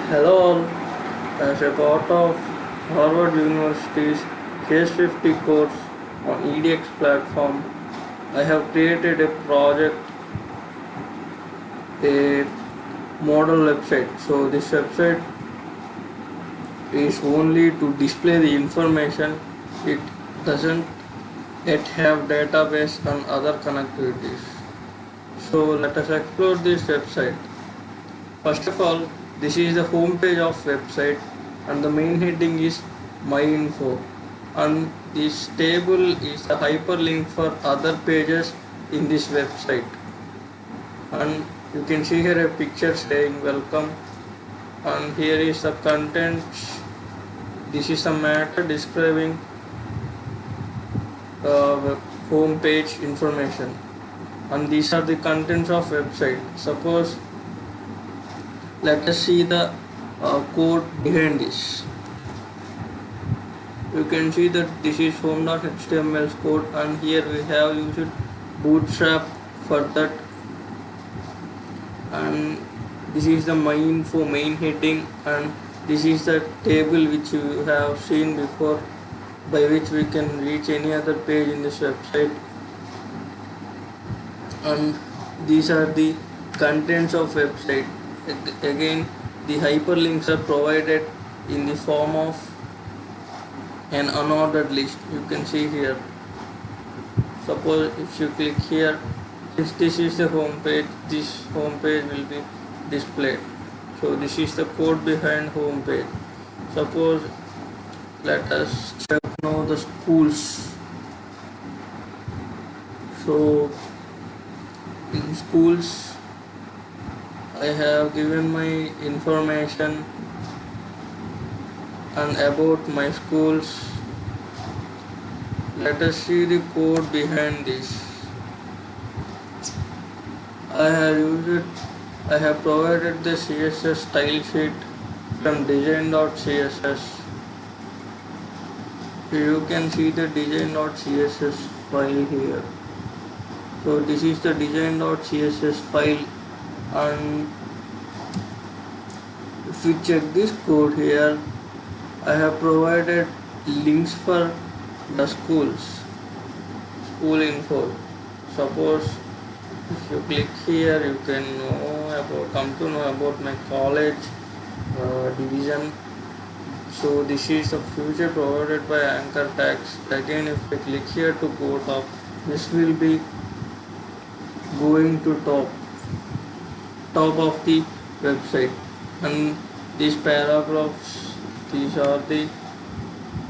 Hello all. As a part of Harvard University's Case 50 course on EDX platform, I have created a project, a model website. So this website is only to display the information. It doesn't yet have database and other connectivities. So let us explore this website. First of all, this is the home page of website and the main heading is My Info, and this table is the hyperlink for other pages in this website. And you can see here a picture saying welcome, and here is the contents. This is the matter describing the home page information, and these are the contents of website. Suppose let us see the code behind this. You can see that this is home.html code, and here we have used bootstrap for that, and this is the my info main heading, and this is the table which you have seen before, by which we can reach any other page in this website. And these are the contents of website. Again, the hyperlinks are provided in the form of an unordered list. You can see here. Suppose if you click here, since this is the home page, this home page will be displayed. So this is the code behind home page. Suppose let us check now the schools. So in schools, I have given my information and about my schools. Let us see the code behind this. I have provided the CSS style sheet from design.css. You can see the design.css file here. So this is the design.css file, and if you check this code here, I have provided links for the schools, school info. Suppose if you click here, you can come to know about my college division. So this is the future provided by anchor tags. Again, if I click here to go top, this will be going to top of the website, and these paragraphs, these are the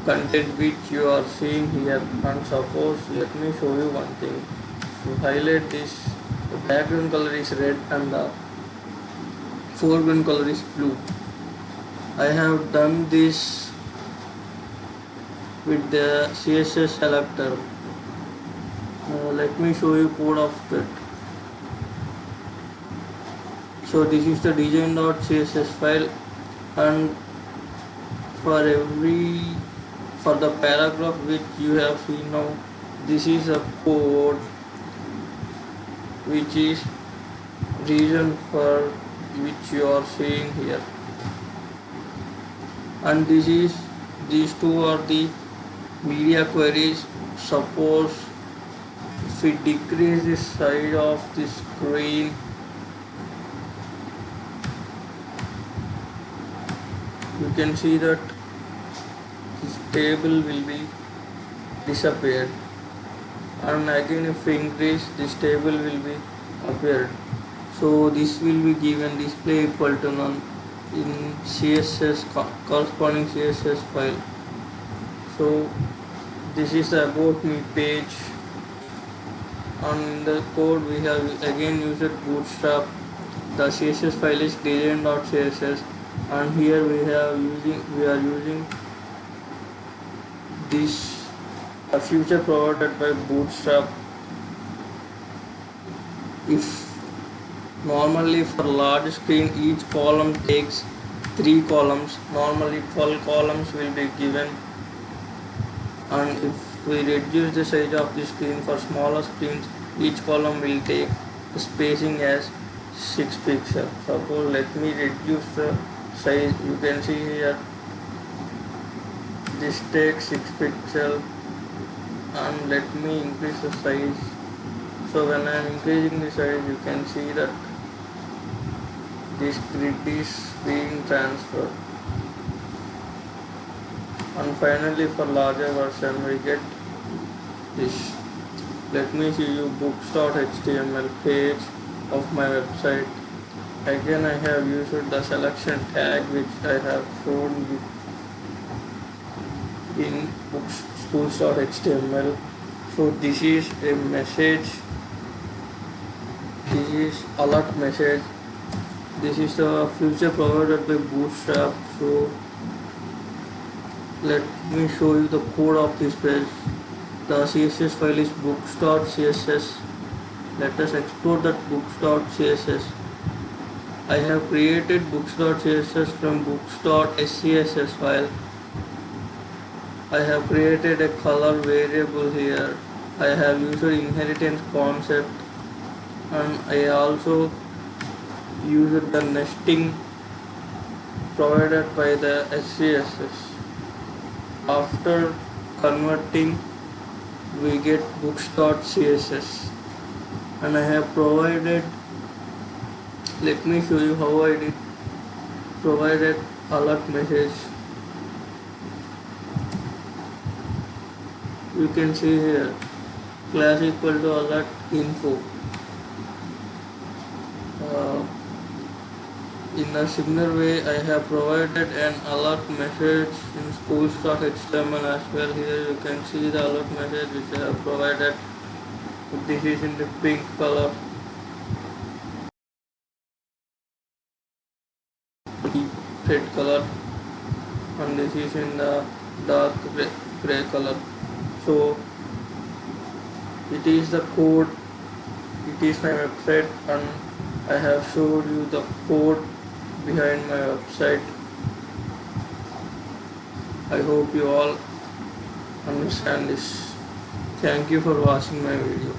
content which you are seeing here. And suppose let me show you one thing. If you highlight this, the background color is red and the foreground color is blue. I have done this with the CSS selector. Let me show you code of that. So this is the design.css file, and for the paragraph which you have seen now, this is a code which is reason for which you are seeing here, and these two are the media queries. Suppose if we decrease the size of the screen, you can see that this table will be disappeared, and again if we increase, this table will be appeared. So this will be given display equal to none in CSS corresponding CSS file. So this is the about me page, and in the code we have again used bootstrap. The CSS file is design.css, and here we are using this a feature provided by bootstrap. If normally for large screen each column takes 3 columns, normally 12 columns will be given, and if we reduce the size of the screen for smaller screens, each column will take spacing as 6 pixels. Suppose let me reduce the size. You can see here this takes 6 pixel, and let me increase the size. So when I am increasing the size, you can see that this grid is being transferred. And finally, for larger version, we get this. Let me show you books.html page of my website. Again, I have used the selection tag which I have shown you in books schools.html. So this is a message. This is alert message. This is the feature provided by Bootstrap. So let me show you the code of this page. The CSS file is books.css. Let us explore that books.css. I have created books.css from books.scss file. I have created a color variable here. I have used inheritance concept, and I also used the nesting provided by the SCSS. After converting, we get books.css, and I have provided, let me show you how I did provided alert message. You can see here class equal to alert info. In a similar way, I have provided an alert message in schools.html as well. Here you can see the alert message which I have provided. This is in the pink color, red color, and this is in the dark gray color. So it is the code, it is my website, and I have showed you the code behind my website. I hope you all understand this. Thank you for watching my video.